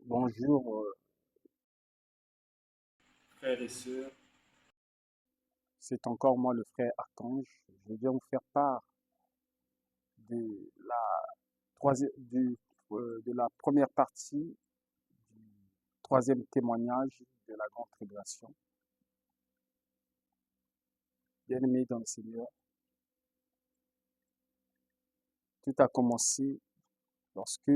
Bonjour, Frères et sœurs, c'est encore moi le frère Archange. Je viens vous faire part de la de la première partie du troisième témoignage de la grande tribulation. Bien-aimés dans le Seigneur, tout a commencé lorsque,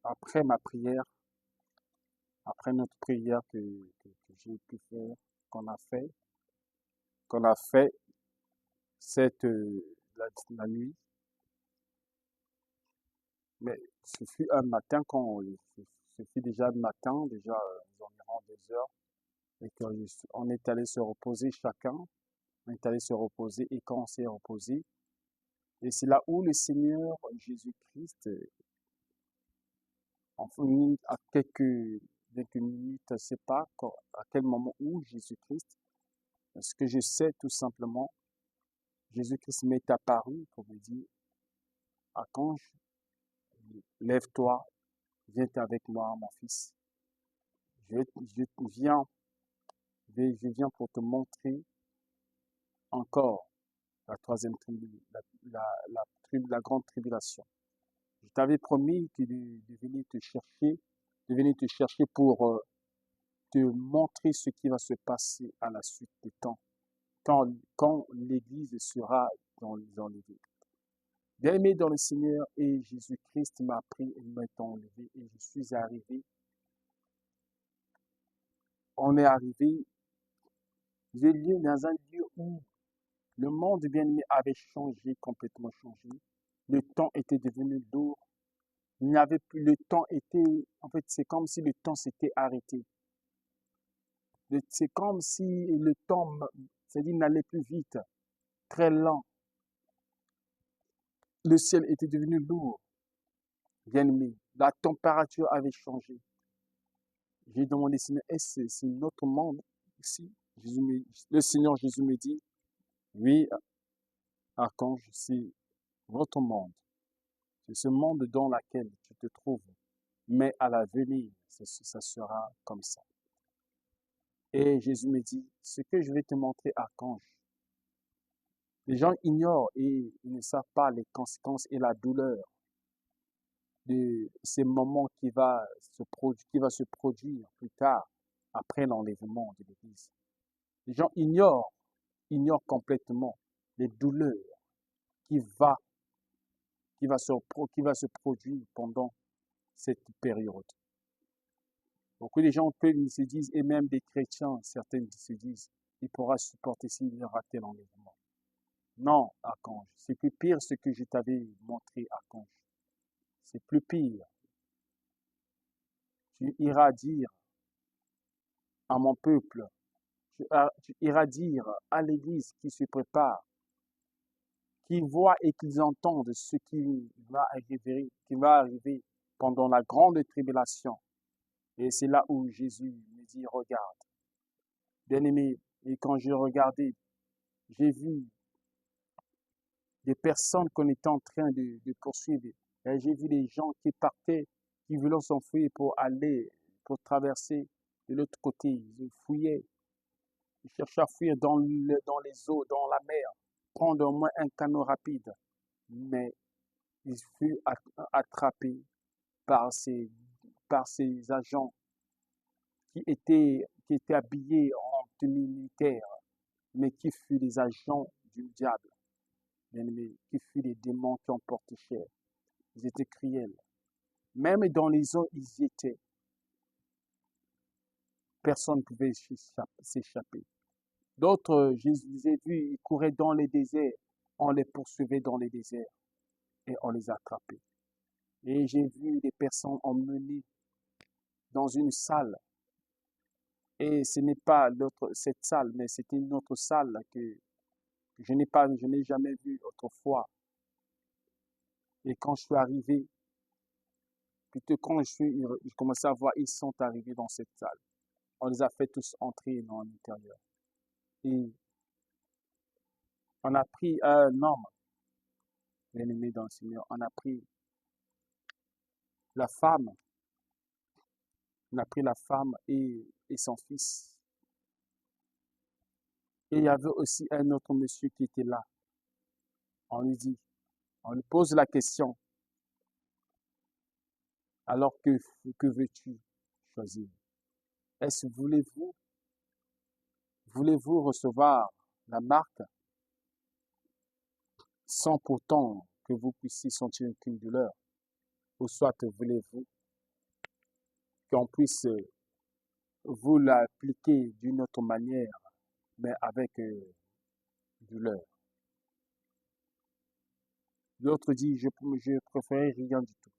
après ma prière, après notre prière que j'ai pu faire, qu'on a fait, qu'on a fait cette, la nuit, mais ce fut un matin ce fut déjà le matin, déjà aux environs 2 heures, et on est allé se reposer chacun, on est allé se reposer, et quand on s'est reposé, et c'est là où le Seigneur Jésus-Christ, à quelques minutes, je ne sais pas à quel moment où Jésus-Christ, ce que je sais tout simplement, Jésus-Christ m'est apparu pour me dire, Archange, lève-toi, viens avec moi, mon fils. Je, je viens, je viens pour te montrer encore la troisième la grande tribulation. Je t'avais promis de venir te chercher, pour te montrer ce qui va se passer à la suite du temps, quand l'Église sera dans les vies. Bien-aimé dans le Seigneur, et Jésus-Christ m'a pris et m'a enlevé, et je suis arrivé. On est arrivé, j'ai lieu dans un lieu où le monde bien-aimé avait changé, complètement changé. Le temps était devenu lourd. Il n'y avait plus, le temps était, en fait, c'est comme si le temps s'était arrêté. C'est comme si le temps, c'est-à-dire, n'allait plus vite, très lent. Le ciel était devenu lourd, bien-aimé. La température avait changé. J'ai demandé, Seigneur, est-ce que c'est notre monde ici? Le Seigneur Jésus me dit, oui, Archange, c'est votre monde. C'est ce monde dans lequel tu te trouves. Mais à l'avenir, ça sera comme ça. Et Jésus me dit, ce que je vais te montrer, Archange, les gens ignorent et ils ne savent pas les conséquences et la douleur de ces moments qui va se produire plus tard, après l'enlèvement de l'Église. Les gens ignorent complètement les douleurs qui va, qui va se produire pendant cette période. Beaucoup de gens se disent, et même des chrétiens, certains se disent, il pourra supporter s'il y aura tel enlèvement. Non, Archange, c'est plus pire ce que je t'avais montré, Archange. C'est plus pire. Tu iras dire à mon peuple, tu iras dire à l'Église qui se prépare, qui voit et qui entendent ce qui va arriver pendant la grande tribulation. Et c'est là où Jésus me dit, regarde, bien-aimé, et quand j'ai regardé, j'ai vu des personnes qu'on était en train de poursuivre. Et j'ai vu des gens qui partaient, qui voulaient s'enfuir pour traverser de l'autre côté. Ils fouillaient, ils cherchaient à fuir dans les eaux, dans la mer, prendre au moins un canot rapide. Mais ils furent attrapés par par ces agents qui étaient habillés en tenue militaire, mais qui furent des agents du diable, bien-aimé, qui furent des démons qui ont porté cher. Ils étaient cruels. Même dans les eaux, ils y étaient. Personne ne pouvait s'échapper. D'autres, je les ai vus, ils couraient dans les déserts. On les poursuivait dans les déserts et on les attrapait. Et j'ai vu des personnes emmenées dans une salle. Et ce n'est pas cette salle, mais c'était une autre salle que je n'ai jamais vue autrefois. Et quand je suis arrivé, plutôt quand je commençais à voir, ils sont arrivés dans cette salle. On les a fait tous entrer dans l'intérieur. Et on a pris un homme, bien-aimé dans le Seigneur, on a pris la femme, on a pris la femme et son fils. Et il y avait aussi un autre monsieur qui était là. On lui dit, on lui pose la question, alors que veux-tu choisir? Est-ce voulez-vous recevoir la marque sans pourtant que vous puissiez sentir aucune douleur? Ou soit voulez-vous qu'on puisse vous l'appliquer d'une autre manière, mais avec douleur? L'autre dit, je préfère rien du tout.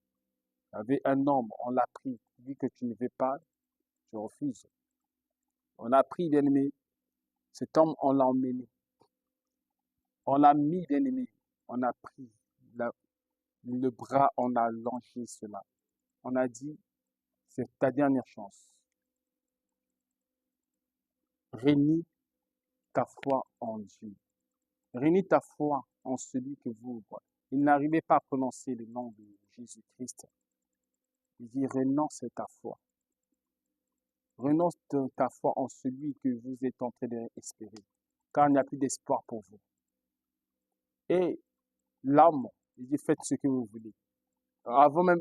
Il y avait un homme, on l'a pris, dit que tu ne veux pas, je refuse. On a pris l'ennemi, cet homme, on l'a emmené. On l'a mis l'ennemi, on a pris le bras, on a longé cela. On a dit, c'est ta dernière chance. Réunis ta foi en Dieu. Réunis ta foi en celui que vous voyez. Il n'arrivait pas à prononcer le nom de Jésus-Christ. Il dit, renonce ta foi. Renonce ta foi en celui que vous êtes en train d'espérer, car il n'y a plus d'espoir pour vous. Et l'homme, il dit, faites ce que vous voulez. Avant même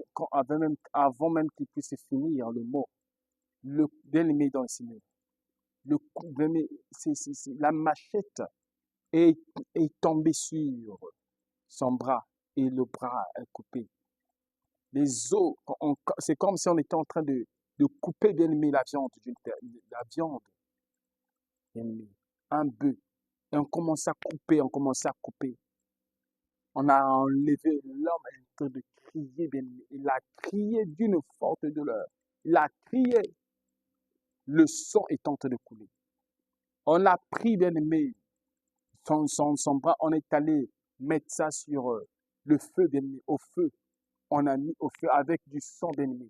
qu'il puisse finir le mot, le bien-aimé dans le Seigneur, la machette est, est tombée sur son bras et le bras est coupé. Les os, c'est comme si on était en train de couper bien-aimé la viande, bien-aimé, un bœuf. Et on commence à couper, on commence à couper. On a enlevé, l'homme est en train de crier, bien-aimé. Il a crié d'une forte douleur. Il a crié, le sang est en train de couler. On a pris, bien-aimé, son bras, on est allé mettre ça sur le feu, bien-aimé, au feu. On a mis au feu avec du sang, bien-aimé.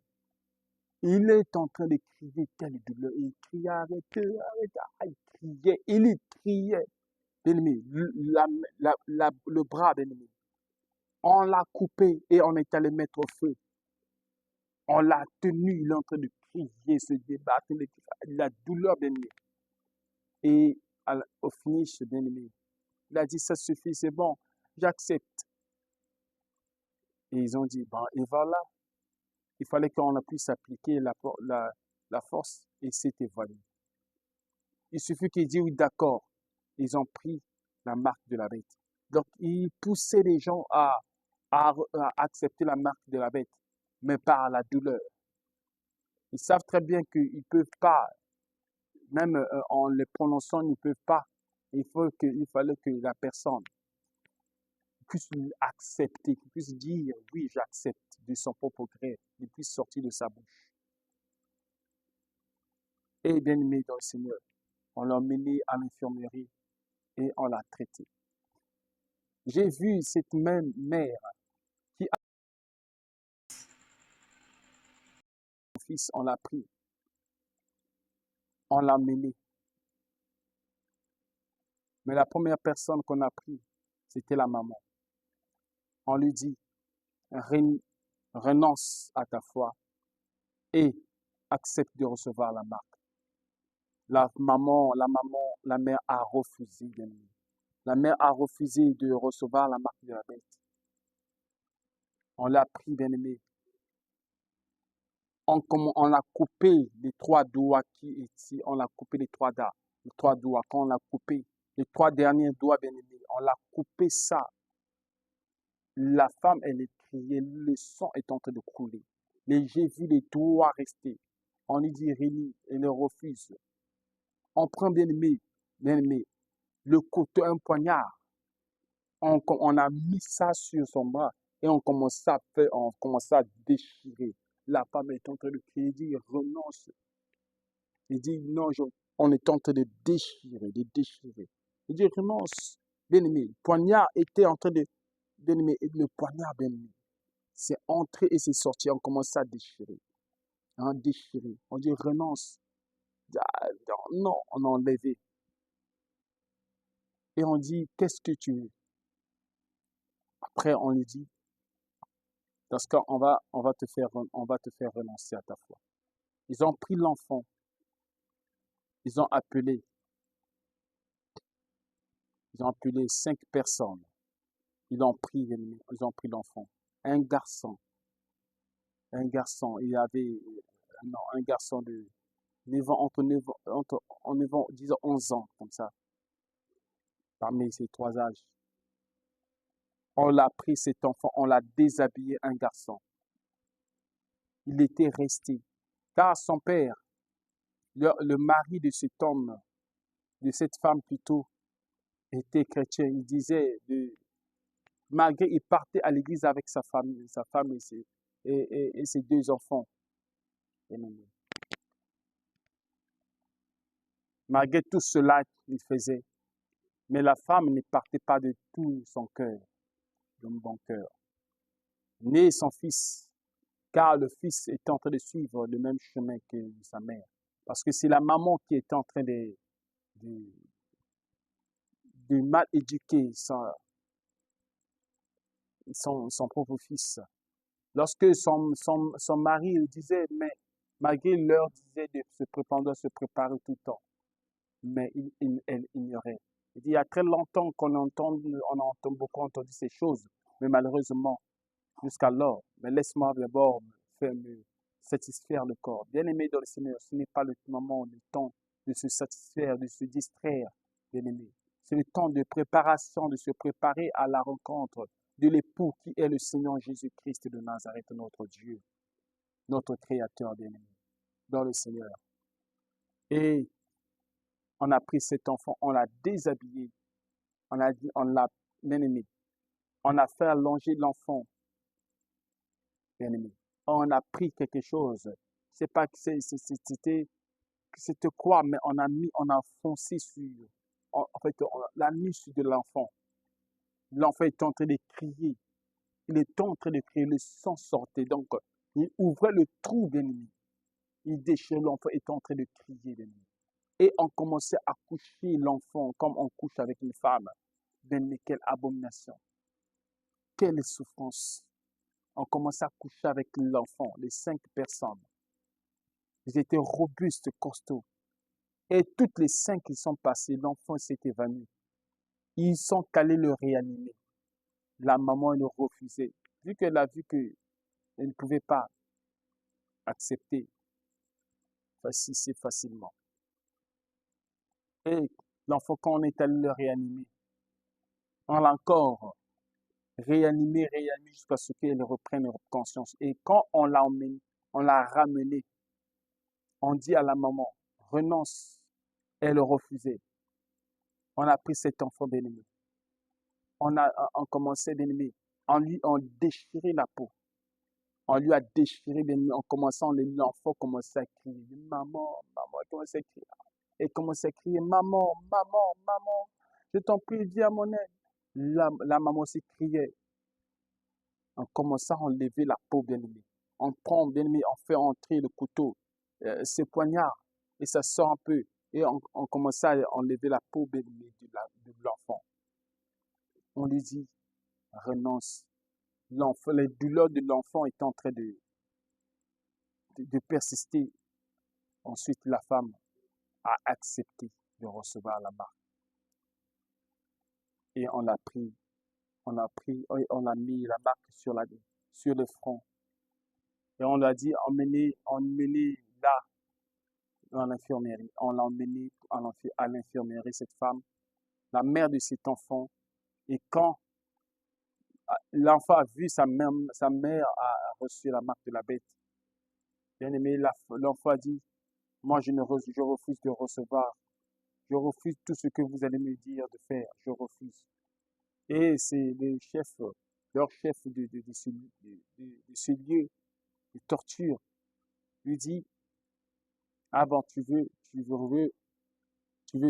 Il est en train de crier, quelle douleur. Il criait, arrêtez, arrêtez. Ah, il criait, bien-aimé, le bras, bien-aimé. On l'a coupé et on est allé mettre au feu. On l'a tenu, il est en train de crier, se débattre, la douleur, bien-aimé. Et au finish, bien-aimé, il a dit, ça suffit, c'est bon, j'accepte. Et ils ont dit, bon, et voilà, il fallait qu'on puisse appliquer la force et c'était valide. Il suffit qu'ils disent, oui, d'accord, ils ont pris la marque de la bête. Donc, ils poussaient les gens à accepter la marque de la bête, mais par la douleur. Ils savent très bien qu'ils ne peuvent pas, même en le prononçant, ils ne peuvent pas. Il fallait que la personne puisse accepter, qu'il puisse dire, oui, j'accepte de son propre gré, il puisse sortir de sa bouche. Et bien aimé dans le Seigneur, on l'a emmené à l'infirmerie et on l'a traité. J'ai vu cette même mère qui a son fils, on l'a pris, on l'a emmené. Mais la première personne qu'on a pris, c'était la maman. On lui dit, renonce à ta foi et accepte de recevoir la marque. La mère a refusé, bien-aimé. La mère a refusé de recevoir la marque de la bête. On l'a pris, bien-aimé. On a coupé les 3 doigts qui étaient ici. On a coupé les 3 doigts. Les 3 doigts. Quand on a coupé les 3 derniers doigts, bien-aimé, on l'a coupé ça. La femme, elle est criée. Le sang est en train de couler. J'ai vu les doigts rester. On lui dit, Rémi, elle refuse. On prend, bien-aimé, le couteau, un poignard. On a mis ça sur son bras et on commence à déchirer. La femme est en train de crier, dit renonce. Il dit non, on est en train de déchirer, de déchirer. Il dit renonce, bien-aimé. Le poignard était en train de, bien-aimé, le poignard, bien-aimé. C'est entré et c'est sorti, on commence à déchirer. Hein, déchirer. On dit renonce. Non, on a enlevé. Et on dit, qu'est-ce que tu veux? Après, on lui dit, Parce on va on va te faire renoncer à ta foi. Ils ont pris l'enfant, ils ont appelé, ils ont appelé 5 personnes. Ils ont pris l'enfant. Un garçon, il avait, non, un garçon de 9 ans, en 9 ans, disons 11 ans, comme ça, parmi ces 3 âges. On l'a pris, cet enfant, on l'a déshabillé, un garçon. Il était resté. Car son père, le mari de cet homme, de cette femme plutôt, était chrétien. Il disait, malgré, il partait à l'église avec sa femme et ses 2 enfants. Malgré tout cela qu'il faisait, mais la femme ne partait pas de tout son cœur, de bon cœur. Né son fils, car le fils est en train de suivre le même chemin que sa mère. Parce que c'est la maman qui est en train de, de mal éduquer son propre fils. Lorsque son mari lui disait, mais malgré l'heure disait de se préparer, de se préparer tout le temps, mais elle ignorait. Il y a très longtemps on entend beaucoup entendu ces choses, mais malheureusement, jusqu'alors, mais laisse-moi d'abord me satisfaire le corps. Bien-aimé dans le Seigneur, ce n'est pas le moment, le temps de se satisfaire, de se distraire, bien-aimé. C'est le temps de préparation, de se préparer à la rencontre de l'époux qui est le Seigneur Jésus-Christ de Nazareth, notre Dieu, notre Créateur, bien-aimé, dans le Seigneur. Et on a pris cet enfant, on l'a déshabillé, on l'a, bien-aimé, on a fait allonger l'enfant, bien-aimé. On a pris quelque chose. C'est pas que c'était quoi, mais on a foncé sur, en fait, la nuque de l'enfant. L'enfant est en train de crier. Il est en train de crier, le sang sortait. Donc, il ouvrait le trou, bien-aimé. Il déchirait, l'enfant est en train de crier, bien-aimé. Et on commençait à coucher l'enfant comme on couche avec une femme. Bien-aimé, quelle abomination. Quelle souffrance. On commençait à coucher avec l'enfant, les 5 personnes. Ils étaient robustes, costauds. Et toutes les 5 qui sont passées, l'enfant s'est évanoui. Ils sont allés le réanimer. La maman le refusait. Vu qu'elle a vu qu'elle ne pouvait pas accepter si facilement. Et l'enfant, quand on est allé le réanimer, on l'a encore réanimé jusqu'à ce qu'elle reprenne conscience. Et quand on l'a ramené, on dit à la maman, renonce. Elle refusait. On a pris cet enfant bien-aimé. On commençait bien-aimé. On déchirait la peau. On lui a déchiré bien-aimé. En commençant, l'enfant commençait à crier, maman, maman, il commençait à crier. Et commençait à crier, maman, maman, maman, je t'en prie, viens à mon aide. La maman aussi criait. On commençait à enlever la peau bien-aimé. On prend bien-aimé, on fait entrer le couteau, ce poignard, et ça sort un peu. Et on commençait à enlever la peau bien-aimé de l'enfant. On lui dit, renonce. Les douleurs de l'enfant est en train de persister. Ensuite, la femme a accepté de recevoir la marque. Et on l'a pris, on a mis la marque sur le front. Et on lui a dit, emmenez là, dans l'infirmerie. On l'a emmené à l'infirmerie, cette femme, la mère de cet enfant. Et quand l'enfant a vu sa mère a reçu la marque de la bête, bien aimé, l'enfant a dit, moi je refuse de recevoir. Je refuse tout ce que vous allez me dire de faire. Je refuse. Et c'est leur chef de ce lieu de torture, lui dit, avant tu veux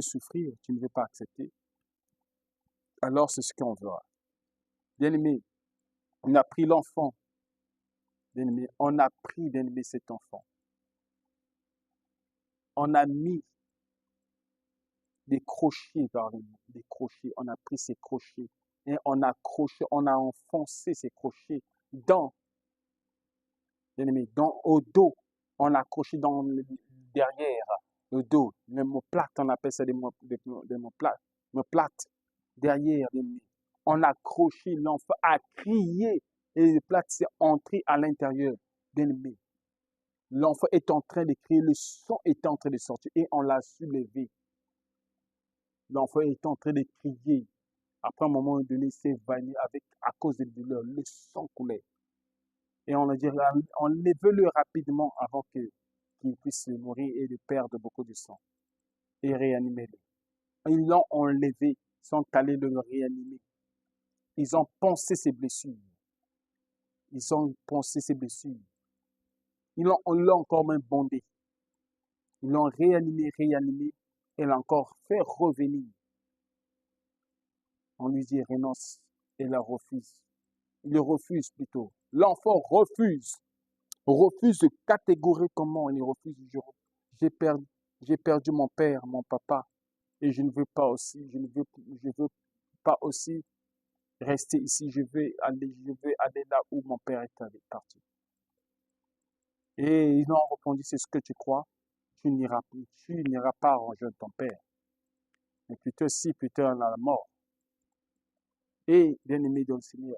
souffrir, tu ne veux pas accepter. Alors c'est ce qu'on verra. Bien aimé, on a pris l'enfant. Bien aimé, on a pris, bien aimé, cet enfant. On a mis des crochets des crochets. On a pris ces crochets et on a enfoncé ces crochets dans bien-aimé, au dos, on l'a accroché derrière le dos, l'omoplate, on appelle ça l'omoplate, derrière, bien-aimé. On l'a accroché, l'enfant a crié et le plate s'est entré à l'intérieur, bien-aimé. L'enfant est en train de crier, le son est en train de sortir et on l'a soulevé. L'enfant est en train de crier. Après un moment donné, il s'est évanoui à cause de douleur. Le sang coulait. Et on a dit, enlevez-le rapidement avant qu'il puisse mourir et de perdre beaucoup de sang. Et réanimez-le. Ils l'ont enlevé, ils sont allés le réanimer. Ils ont poncé ses blessures. Ils ont poncé ses blessures. On l'a encore même bondé. Ils l'ont réanimé, et l'ont encore fait revenir. On lui dit renonce et la refuse. Il refuse plutôt. L'enfant refuse catégoriquement. Il refuse. J'ai perdu, j'ai perdu mon père, mon papa, et je ne veux pas aussi, je veux pas aussi rester ici. Je vais aller là où mon père est parti. Et ils ont répondu, c'est ce que tu crois, tu n'iras pas rejoindre ton père. Mais plutôt à la mort. Et bien aimé dans le Seigneur,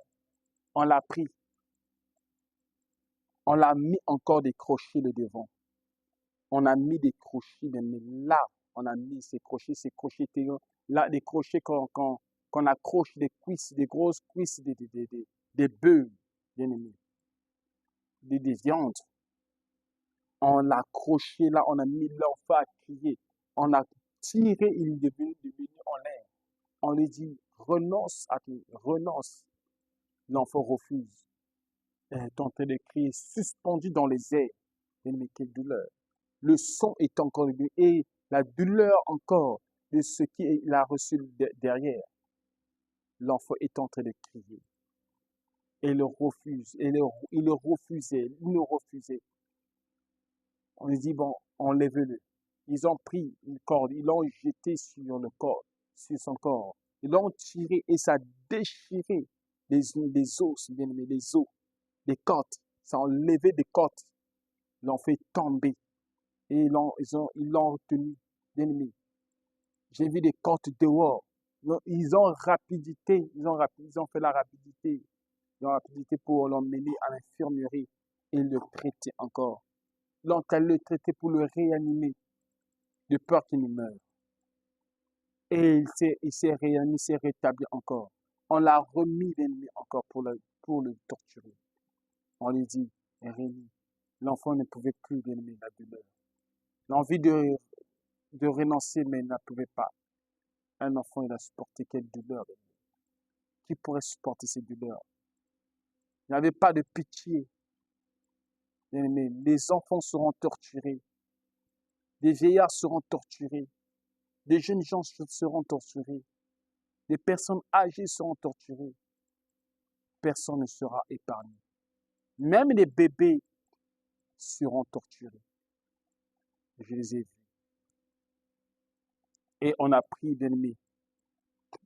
on l'a pris, on l'a mis encore des crochets le devant. On a mis des crochets, mais là, on a mis ces crochets là, des crochets qu'on accroche des cuisses, des grosses cuisses des bœufs, bien aimé, des viandes. On l'a accroché là, on a mis l'enfant à crier. On a tiré, il est devenu en l'air. On lui dit, renonce à tout, renonce. L'enfant refuse. Elle est en train de crier, suspendu dans les airs. Mais quelle douleur. Le son est encore lui et la douleur encore de ce qu'il a reçu derrière. L'enfant est en train de crier. Et il refuse. Il le refusait. On lui dit, bon, enlève-le. Ils ont pris une corde, ils l'ont jeté sur son corps. Ils l'ont tiré et ça a déchiré les os, bien aimé, les os, les côtes. Ça a enlevé des côtes. Ils l'ont fait tomber. Et ils l'ont retenu, bien aimé. J'ai vu des côtes dehors. Ils ont fait la rapidité. Ils ont rapidité pour l'emmener à l'infirmerie et le traiter encore. Ils l'ont le traiter pour le réanimer, de peur qu'il ne meure. Et il s'est réanimé, il s'est rétabli encore. On l'a remis l'ennemi encore pour le torturer. On lui dit, Rémi, l'enfant ne pouvait plus l'ennemi la douleur. L'envie de renoncer, mais il ne pouvait pas. Un enfant, il a supporté quelle douleur. Qui pourrait supporter ces douleurs? Il n'y avait pas de pitié. Bien-aimé, les enfants seront torturés. Des vieillards seront torturés. Des jeunes gens seront torturés. Des personnes âgées seront torturées. Personne ne sera épargné. Même les bébés seront torturés. Je les ai vus. Et on a pris, bien-aimé,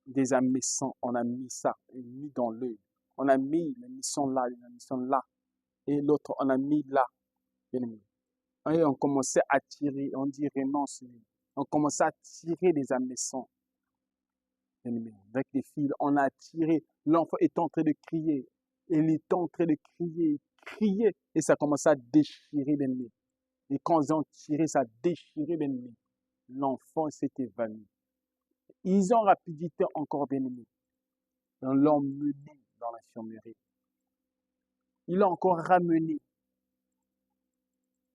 des ameçons, on a mis ça, mis dans l'œil. On a mis l'émission là, et l'autre, on a mis là, bien-aimé. Et on commençait à tirer, on dit renonce. On commençait à tirer des hameçons, bien-aimé, avec des fils. On a tiré, l'enfant est en train de crier. Il est en train de crier, et ça commençait à déchirer, bien-aimé. Et quand ils ont tiré, ça a déchiré, bien-aimé. L'enfant s'est évanoui. Ils ont rapidité encore, bien-aimé. Ils l'ont mené dans l'infirmerie. Ils l'ont encore ramené.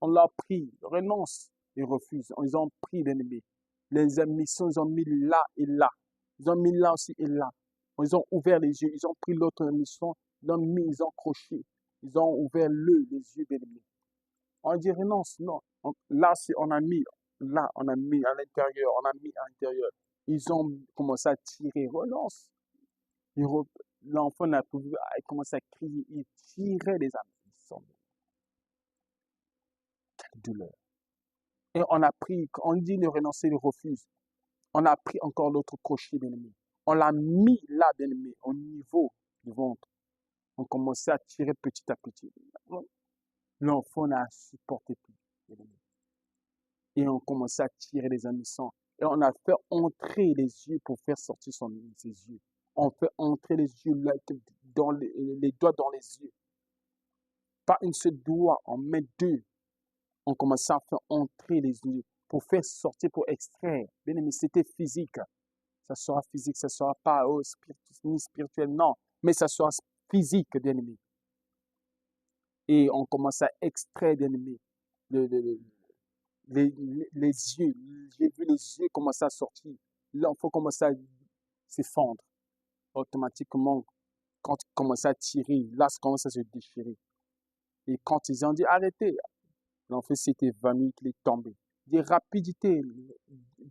On l'a pris, renonce et refuse. Ils ont pris, bien-aimé. Les admissions, ils ont mis là et là. Ils ont mis là aussi et là. Ils ont ouvert les yeux. Ils ont pris l'autre admission. Ils ont croché. Ils ont ouvert les yeux, bien-aimé. On dit renonce, non. Là, on a mis, là, on a mis à l'intérieur. On a mis à l'intérieur. Ils ont commencé à tirer, renonce. L'enfant n'a pu, il commençait à crier. Il tirait les admissions. Quelle douleur. Et on a pris, on dit de renoncer, il refuse. On a pris encore l'autre crochet, bien-aimé. On l'a mis là, bien-aimé, au niveau du ventre. On commençait à tirer petit à petit. L'enfant n'a supporté plus. Bien-aimé. Et on commençait à tirer les hameçons. Et on a fait entrer les yeux pour faire sortir ses yeux. On fait entrer les yeux dans les doigts dans les yeux. Pas une seule doigt, on met deux. On commençait à faire entrer les yeux pour faire sortir, pour extraire. Bien aimé, c'était physique. Ça sera physique, ça sera pas ni spirituel, non. Mais ça sera physique, bien aimé. Et on commence à extraire, bien aimé, le, le- le- les yeux. J'ai vu les yeux commencer à sortir. L'enfant commence à s'effondrer. Automatiquement, quand il commence à tirer, là, ça commence à se déchirer. Et quand ils ont dit arrêtez, l'enfant s'est évanoui, il est tombé. Des rapidités,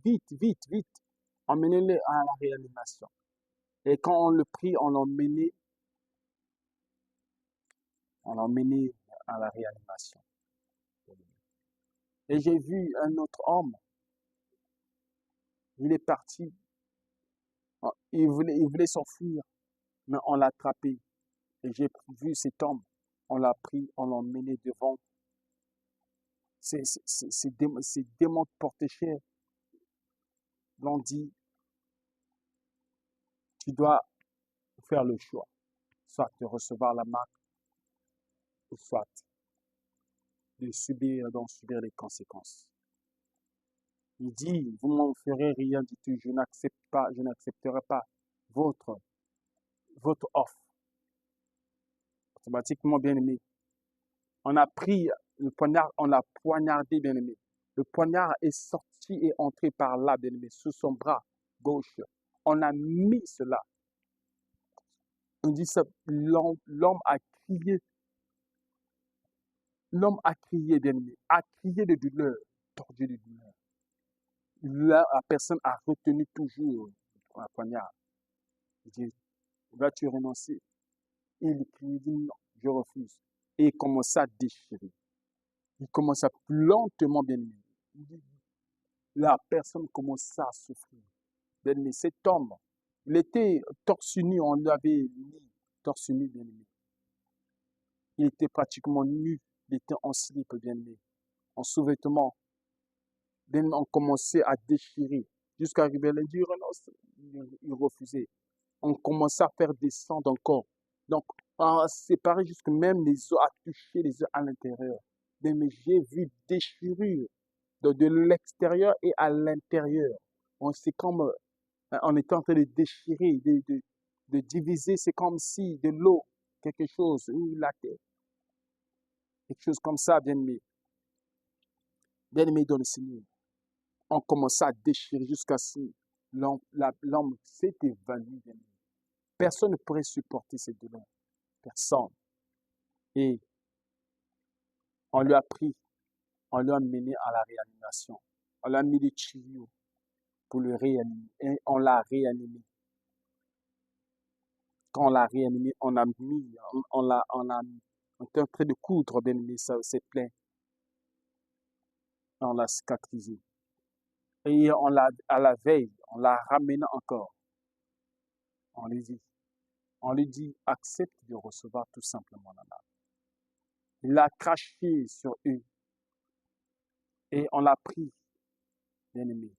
vite, vite, vite. Emmenez-le à la réanimation. Et quand on le prit, on l'emmenait à la réanimation. Et j'ai vu un autre homme, il est parti, il voulait s'enfuir, mais on l'a attrapé. Et j'ai vu cet homme, on l'a pris, on l'a emmené devant ces démons portés cher. L'ont dit, tu dois faire le choix, soit de recevoir la marque, ou soit d'en subir les conséquences. Il dit, vous m'en ferez rien du tout, je n'accepterai pas votre, votre offre. Automatiquement, bien aimé, on a pris le poignard, on l'a poignardé, bien aimé. Le poignard est sorti et entré par là, bien aimé, sous son bras gauche. On a mis cela. On dit ça, l'homme a crié, bien aimé, a crié de douleur, tordu de douleur. La personne a retenu toujours la poignard. Il dit, vas-tu renoncer? Il crie, il dit non, je refuse. Et il commence à déchirer. Il commence à lentement, bien aimé. La personne commence à souffrir. Bien aimé, cet homme, il était torse nu, on l'avait mis torse nu, bien aimé. Il était pratiquement nu, il était en slip, bien aimé, en sous-vêtements. Bien aimé, on commençait à déchirer. Jusqu'à arriver à lui dire, il refusait. On commençait à faire descendre encore. Donc, on a séparé jusque même les os, à toucher les os à l'intérieur. Mais j'ai vu déchirure de l'extérieur et à l'intérieur. C'est comme on était en train de déchirer, de diviser. C'est comme si de l'eau, quelque chose, ou la terre, quelque chose comme ça, bien aimé dans le Seigneur. On commençait à déchirer jusqu'à ce que l'homme s'est évanoui, bien aimé. Personne ne pourrait supporter cette douleur. Personne. Et on lui a pris, on l'a mené à la réanimation. On l'a mis des tuyaux pour le réanimer. Et on l'a réanimé. Quand on l'a réanimé, on était en train de coudre, bien aimé, c'est plein. On l'a cicatrisé. Et à la veille, on l'a ramené encore. On lui dit, accepte de recevoir tout simplement la marque. Il a craché sur eux. Et on l'a pris, bien aimé.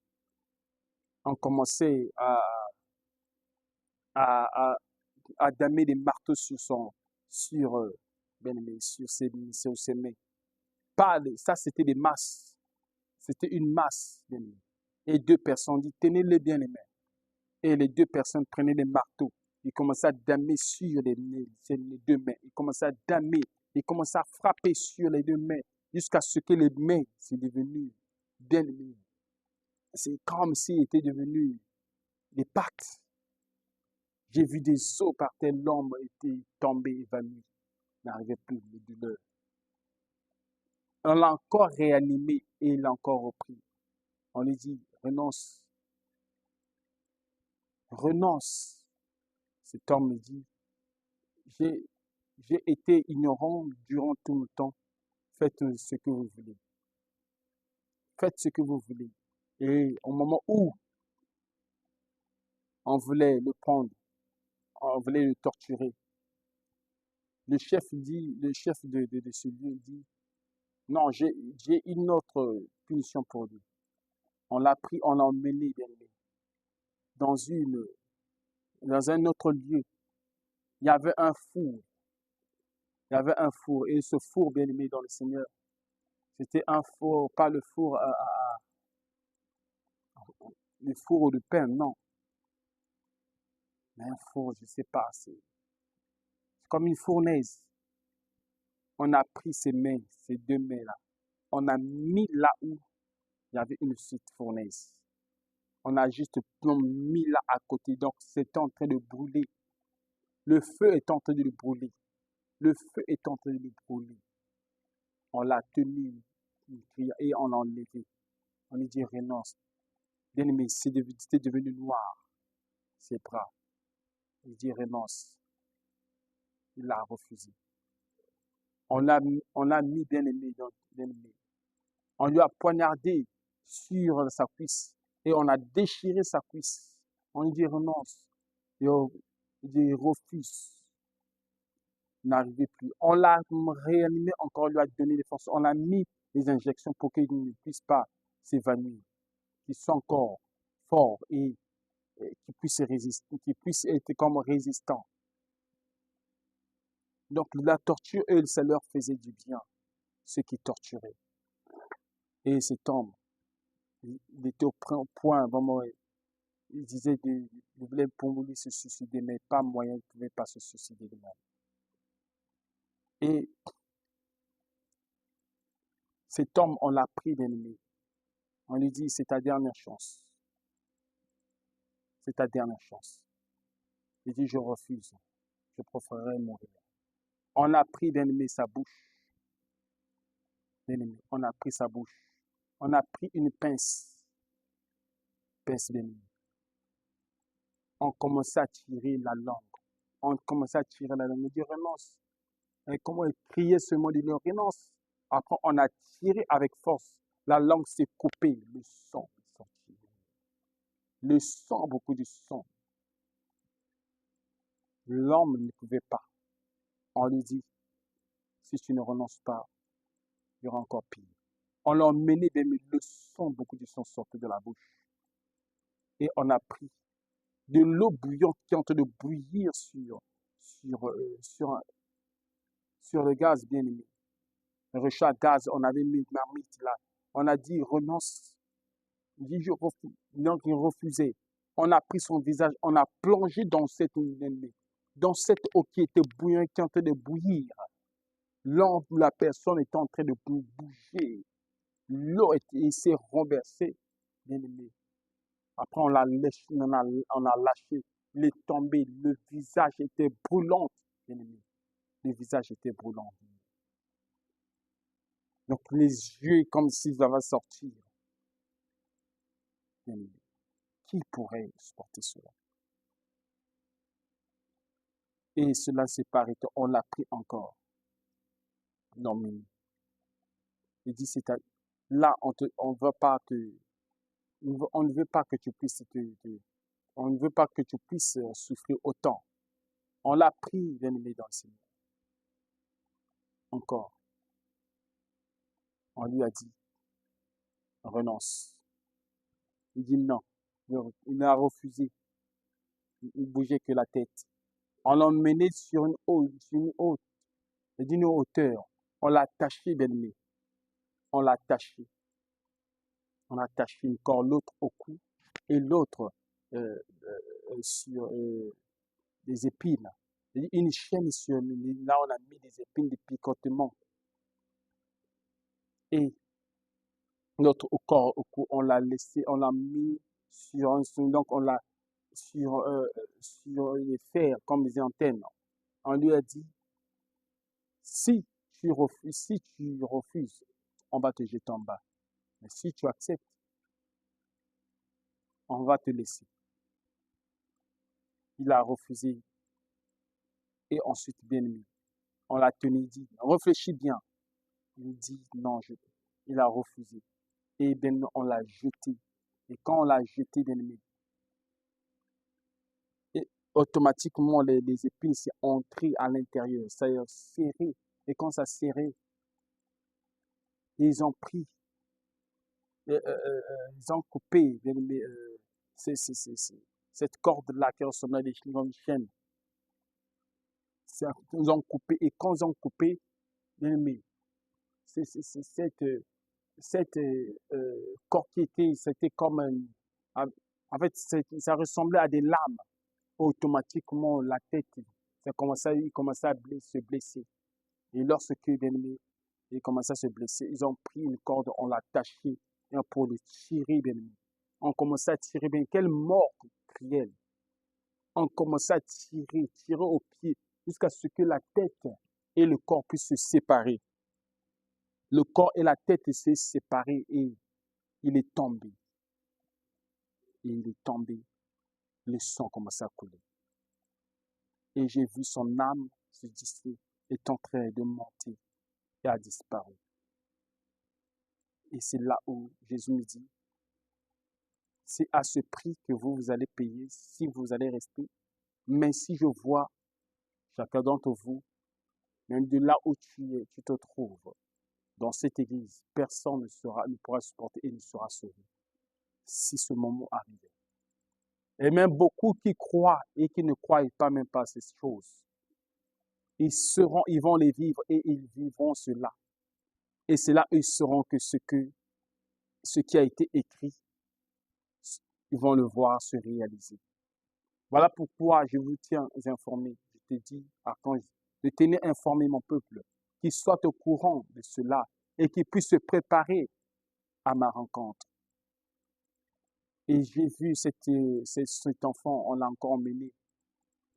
On commençait à, à damer des marteaux bien aimé, sur ses mains. Ça, c'était des masses. C'était une masse, bien aimé. Et deux personnes dit, tenez-les bien les mains. Et les deux personnes prenaient les marteaux. Ils commençaient à damer sur les deux mains. Ils commençaient à damer. Ils commençaient à frapper sur les deux mains jusqu'à ce que les mains soient devenues bien aimées. C'est comme s'ils étaient devenus des pattes. J'ai vu des os par terre. L'homme était tombé, évanoui. Il n'arrivait plus de douleur. On l'a encore réanimé et il l'a encore repris. On lui dit, renonce, renonce. Cet homme me dit, j'ai j'ai été ignorant durant tout le temps. Faites ce que vous voulez. Faites ce que vous voulez. Et au moment où on voulait le prendre, on voulait le torturer, le chef de ce lieu dit, Non, j'ai une autre punition pour lui. On l'a pris, on l'a emmené, bien-aimé, dans dans un autre lieu. Il y avait un four. Il y avait un four. Et ce four, bien-aimé dans le Seigneur, c'était un four, pas le four de pain, non. Mais un four, je ne sais pas, c'est comme une fournaise. On a pris ses mains, ces deux mains-là. On a mis là où il y avait une petite fournaise. On a juste mis là à côté. Donc, c'était en train de brûler. Le feu est en train de le brûler. Le feu est en train de le brûler. On l'a tenu et on l'a enlevé. On lui dit renonce. Bien-aimé, c'était devenu noir, ses bras. Il dit renonce. Il a refusé. On l'a mis bien-aimé, bien-aimé. On lui a poignardé sur sa cuisse et on a déchiré sa cuisse. On lui dit renonce. Et il dit refuse. Il n'arrivait plus. On l'a réanimé encore, on lui a donné des forces. On a mis des injections pour qu'il ne puisse pas s'évanouir, qu'il soit encore fort et qu'il puisse résister, qu'il puisse être comme résistant. Donc la torture, eux, ça leur faisait du bien, ceux qui torturaient. Et cet homme, il était au point, vraiment, il disait de voulait pour lui se suicider, mais pas moyen, il ne pouvait pas se suicider lui-même. Et cet homme, on l'a pris d'ennemi. On lui dit, c'est ta dernière chance. C'est ta dernière chance. Il dit, je refuse. Je préférerais mourir. On a pris d'ennemi sa bouche. D'ennemi. On a pris sa bouche. On a pris une pince. Pince d'ennemi. On commençait à tirer la langue. On commençait à tirer la langue. On dit, renonce. Et comment il criait ce mot, il dit, renonce. Après, on a tiré avec force. La langue s'est coupée. Le sang est sorti. Le sang, beaucoup de sang. L'homme ne pouvait pas. On lui dit, si tu ne renonces pas, il y aura encore pire. On l'a emmené, mais le sang, beaucoup de sang sortait de la bouche. Et on a pris de l'eau bouillante qui est en train de bouillir sur, euh, sur, sur le gaz, bien aimé. Le réchaud à gaz, on avait mis une marmite là. On a dit, renonce. Il dit, je refuse. Donc, il refusait. On a pris son visage, on a plongé dans cette eau qui était bouillante, qui est en train de bouillir. L'homme, la personne était en train de bouger. L'eau s'est renversée, bien aimé. Après, on a lâché. Il est tombé. Le visage était brûlant, bien aimé. Le visage était brûlant. Donc, les yeux, comme s'ils avaient sorti. Bien aimé. Qui pourrait supporter cela? Et cela s'est pas arrêté. On l'a pris encore. Non, mais il dit, là, on veut pas on ne veut pas que tu puisses on ne veut pas que tu puisses souffrir autant. On l'a pris, bien aimé, dans le Seigneur. Encore. On lui a dit, renonce. Il dit non. Il a refusé. Il bougeait que la tête. On l'a emmené sur d'une hauteur. On l'a attaché, bien aimé. On l'a attaché. On a attaché une corde, l'autre au cou et l'autre euh, sur des épines. Une chaîne là on a mis des épines de picotement. Et l'autre au corps, au cou, on l'a laissé, on l'a mis sur donc on l'a sur les fers comme des antennes. On lui a dit, si tu refuses, on va te jeter en bas. Mais si tu acceptes, on va te laisser. Il a refusé. Et ensuite, bien aimé, on l'a tenu, il dit, réfléchis bien. Il dit, non, il a refusé. Et bien, on l'a jeté. Et quand on l'a jeté, bien aimé, et automatiquement, les épines s'est entrées à l'intérieur. Ça a serré. Et quand ça serré, et ils ont pris, ils ont coupé cette corde-là qui ressemblait à des chaînes. Ils ont coupé, et quand ils ont coupé, bien aimé, cette corde qui était, c'était comme en fait, ça ressemblait à des lames. Automatiquement, la tête, il commençait à se blesser. Et lorsque, bien aimé, il commençait à se blesser, ils ont pris une corde, on l'a attaché pour le tirer, bien aimé. On commençait à tirer, bien, quelle mort cruelle. On commençait à tirer au pied, jusqu'à ce que la tête et le corps puissent se séparer. Le corps et la tête s'est séparés et il est tombé. Et il est tombé. Le sang commençait à couler. Et j'ai vu son âme se dissoudre, est en train de monter et a disparu. Et c'est là où Jésus me dit, c'est à ce prix que vous allez payer si vous allez rester. Mais si je vois chacun d'entre vous, même de là où tu te trouves, dans cette église, personne ne pourra supporter et ne sera sauvé si ce moment arrivait. Et même beaucoup qui croient et qui ne croient pas même pas à ces choses, ils vont les vivre et ils vivront cela. Et c'est là ils sauront que ce qui a été écrit, ils vont le voir se réaliser. Voilà pourquoi je vous tiens informés. Je te dis, Archange, de tenir informé mon peuple, qu'il soit au courant de cela et qu'il puisse se préparer à ma rencontre. Et j'ai vu cet enfant, on l'a encore emmené.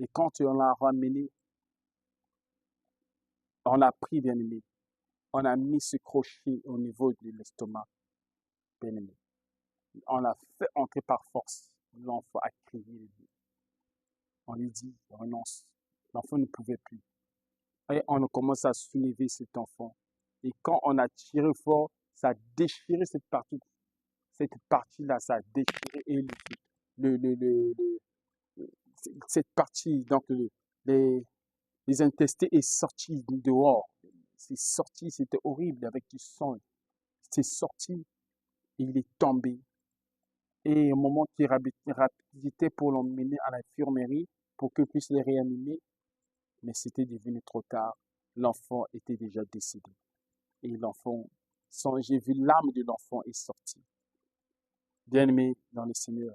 Et quand on l'a ramené, on l'a pris, bien aimé. On a mis ce crochet au niveau de l'estomac, bien aimé. On l'a fait entrer par force. L'enfant a crié. On lui dit, renonce. L'enfant ne pouvait plus. Et on commence à soulever cet enfant. Et quand on a tiré fort, ça a déchiré cette partie-là, ça a déchiré et cette partie, donc les intestins est sorti dehors. C'est sorti, c'était horrible avec du sang. C'est sorti et il est tombé. Et au moment qu'il rapidité pour l'emmener à l'infirmerie pour qu'il puisse le réanimer, mais c'était devenu trop tard. L'enfant était déjà décédé. Et l'enfant, j'ai vu l'âme de l'enfant est sortie. Bien-aimé dans le Seigneur,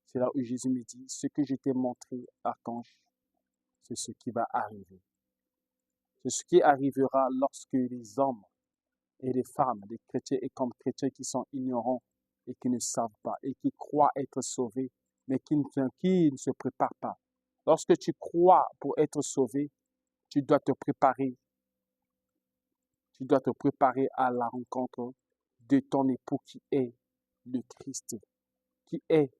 c'est là où Jésus me dit, ce que je t'ai montré, Archange, c'est ce qui va arriver. C'est ce qui arrivera lorsque les hommes et les femmes, les chrétiens et comme chrétiens qui sont ignorants et qui ne savent pas et qui croient être sauvés, mais qui ne se préparent pas. Lorsque tu crois pour être sauvé, tu dois te préparer. Tu dois te préparer à la rencontre de ton époux qui est le Christ, qui est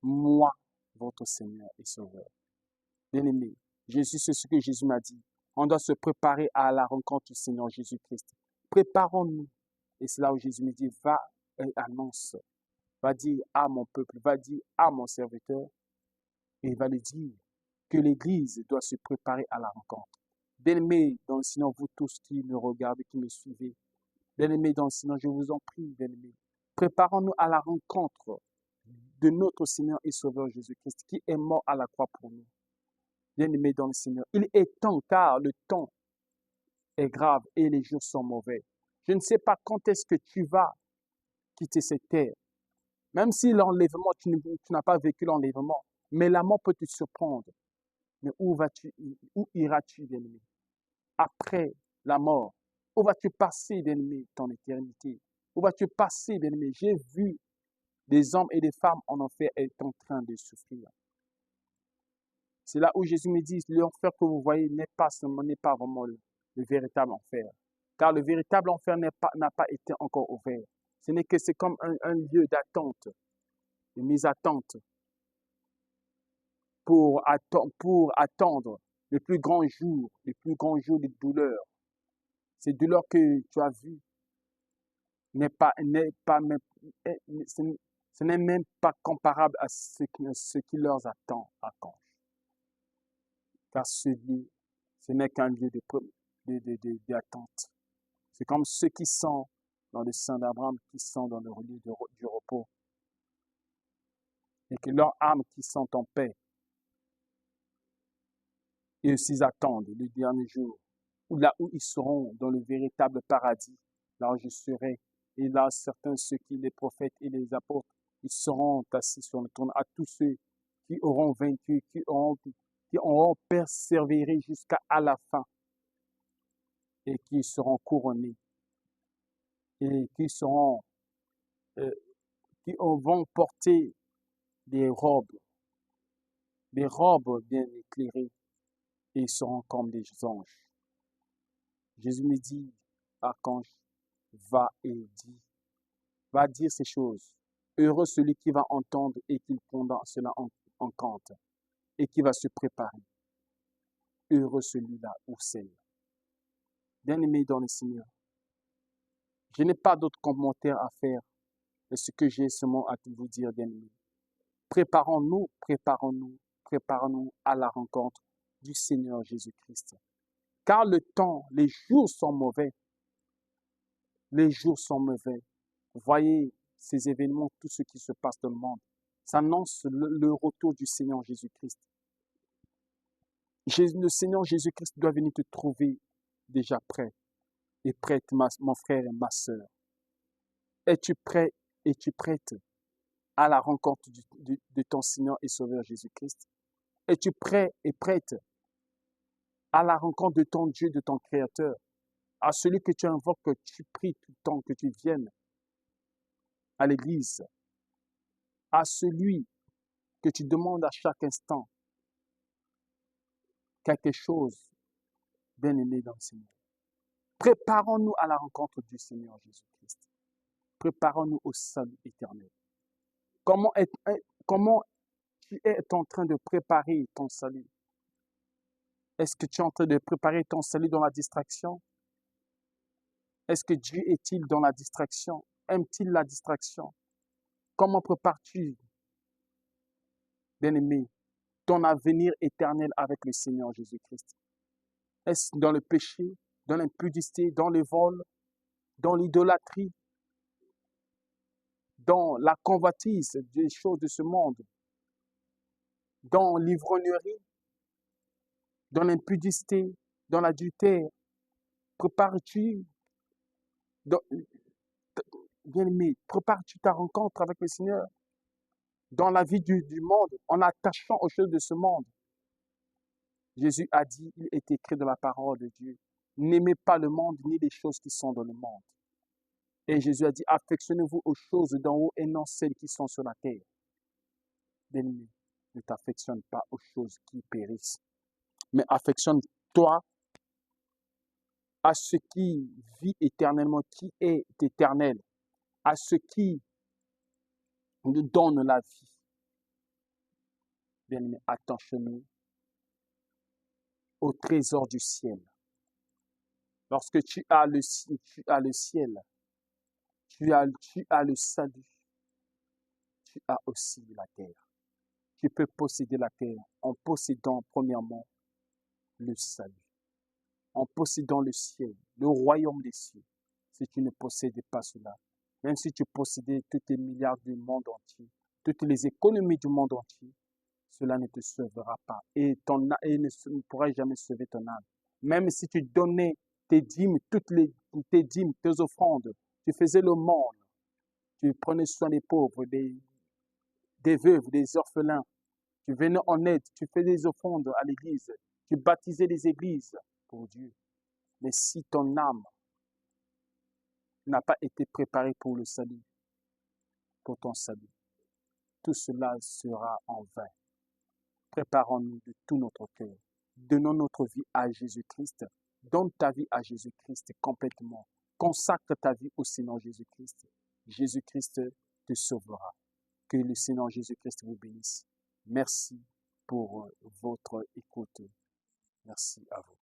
moi, votre Seigneur et Sauveur. Bien-aimé, Jésus, c'est ce que Jésus m'a dit. On doit se préparer à la rencontre du Seigneur Jésus-Christ. Préparons-nous. Et c'est là où Jésus me dit, va et annonce. Va dire à mon peuple, va dire à mon serviteur, et il va lui dire que l'Église doit se préparer à la rencontre. Bien-aimés dans le Seigneur, vous tous qui me regardez, qui me suivez, bien-aimés dans le Seigneur, je vous en prie, bien-aimés, préparons-nous à la rencontre de notre Seigneur et Sauveur Jésus-Christ, qui est mort à la croix pour nous. Bien-aimés dans le Seigneur, il est temps, car le temps est grave et les jours sont mauvais. Je ne sais pas quand est-ce que tu vas quitter cette terre. Même si l'enlèvement, tu n'as pas vécu l'enlèvement, mais la mort peut te surprendre. Mais où iras-tu, bien-aimé? Après la mort, où vas-tu passer, bien-aimé, ton éternité? Où vas-tu passer, bien-aimé? J'ai vu des hommes et des femmes en enfer être en train de souffrir. C'est là où Jésus me dit, l'enfer que vous voyez n'est pas vraiment le véritable enfer. Car le véritable enfer n'a pas été encore ouvert. C'est comme un lieu d'attente, de mise attente pour attendre le plus grand jour de douleur. Ces douleurs que tu as vues ce n'est même pas comparable à ce qui leur attend à quand. Car ce lieu, ce n'est qu'un lieu d'attente. C'est comme ceux qui sont dans le sein d'Abraham qui sont dans le lieu du repos et que leur âme qui sont en paix et aussi attendent le dernier jour, là où ils seront dans le véritable paradis, là où je serai. Et là, certains, ceux qui, les prophètes et les apôtres, ils seront assis sur le trône. À tous ceux qui auront vaincu, qui auront persévéré jusqu'à la fin et qui seront couronnés et qui seront, euh, qui vont porter des robes bien éclairées et ils seront comme des anges. Jésus me dit, archange, va et dit, va dire ces choses. Heureux celui qui va entendre et qui prendra cela en compte et qui va se préparer. Heureux celui-là ou celle. Bien-aimé dans le Seigneur, je n'ai pas d'autres commentaires à faire de ce que j'ai seulement à vous dire, bien-aimé. Préparons-nous à la rencontre du Seigneur Jésus-Christ. Car le temps, les jours sont mauvais. Les jours sont mauvais. Voyez ces événements, tout ce qui se passe dans le monde. Ça annonce le retour du Seigneur Jésus-Christ. Le Seigneur Jésus-Christ doit venir te trouver déjà prêt et prête, mon frère et ma sœur. Es-tu prêt, es-tu prête à la rencontre de ton Seigneur et Sauveur Jésus-Christ? Es-tu prêt et prête à la rencontre de ton Dieu, de ton Créateur, à celui que tu invoques, que tu pries tout le temps, que tu viennes à l'église, à celui que tu demandes à chaque instant quelque chose, bien-aimé dans le Seigneur. Préparons-nous à la rencontre du Seigneur Jésus-Christ. Préparons-nous au salut éternel. Comment tu es en train de préparer ton salut? Est-ce que tu es en train de préparer ton salut dans la distraction? Est-ce que Dieu est-il dans la distraction? Aime-t-il la distraction? Comment prépares-tu, bien-aimé, ton avenir éternel avec le Seigneur Jésus-Christ? Est-ce dans le péché, dans l'impudicité, dans le vol, dans l'idolâtrie, dans la convoitise des choses de ce monde, dans l'ivrognerie, dans l'impudicité, dans l'adultère? Prépares-tu, bien-aimé, prépares-tu ta rencontre avec le Seigneur dans la vie du monde, en attachant aux choses de ce monde? Jésus a dit, il est écrit dans la parole de Dieu, n'aimez pas le monde ni les choses qui sont dans le monde. Et Jésus a dit, affectionnez-vous aux choses d'en haut et non celles qui sont sur la terre. Bien-aimé, ne t'affectionne pas aux choses qui périssent, mais affectionne-toi à ce qui vit éternellement, qui est éternel, à ce qui nous donne la vie. Bien-aimé, attachons-nous au trésor du ciel. Lorsque tu as le ciel, tu as le salut, tu as aussi la terre. Tu peux posséder la terre en possédant premièrement le salut, en possédant le ciel, le royaume des cieux. Si tu ne possédais pas cela, même si tu possédais tous les milliards du monde entier, toutes les économies du monde entier, cela ne te sauvera pas et ne pourra jamais sauver ton âme. Même si tu donnais tes dîmes, tes dîmes, tes offrandes, tu faisais le monde, tu prenais soin des pauvres, des veuves, des orphelins, tu venais en aide, tu faisais des offrandes à l'église, tu baptisais les églises pour Dieu. Mais si ton âme n'a pas été préparée pour le salut, pour ton salut, tout cela sera en vain. Préparons-nous de tout notre cœur. Donnons notre vie à Jésus-Christ. Donne ta vie à Jésus-Christ complètement. Consacre ta vie au Seigneur Jésus-Christ. Jésus-Christ te sauvera. Que le Seigneur Jésus-Christ vous bénisse. Merci pour votre écoute. Merci à vous.